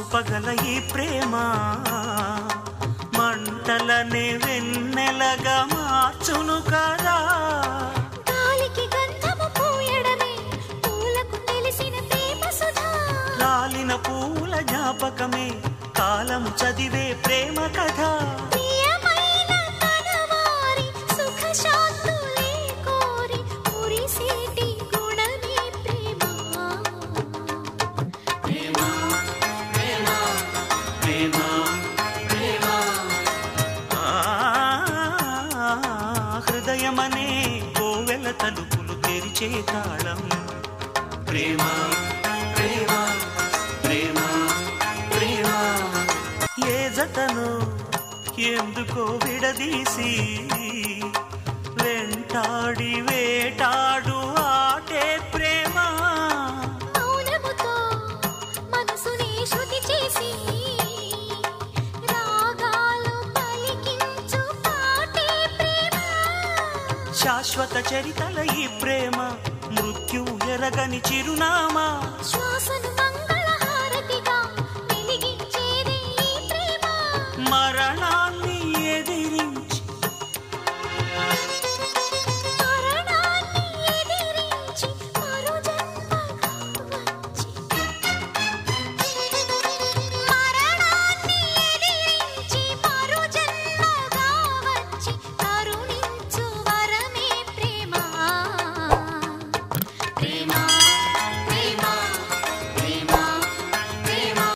చూపగల ఈ ప్రేమ మంటలనే వెన్నెలగా మార్చును కదా. గాలికి గంధము పూయడమే పూలకు తెలిసిన ప్రేమ సుధా. రాలిన పూల జ్ఞాపకమే కాలము చదివే ప్రేమ కథ. ప్రియమైన తనవారి సుఖ శాంతులే కోరి మురిసేటి గుణమే ప్రేమ. ప్రేమ ప్రేమ ప్రేమ ప్రేమ. హృదయమనే కోవెల తలుపులు తెరిచే తాళం. ప్రేమ ప్రేమ ప్రేమ ప్రేమ. ఏ జతను ఎందుకో విడదీసి వెంటాడి వేటాడు ఆటే ప్రేమ. మౌనముతో మనసుని శృతి చేసి రాగాలు పలికించు పాటే ప్రేమ. శాశ్వత చరితల ఈ ప్రేమ మృత్యు ఎరగని చిరునామా. శ్వాసను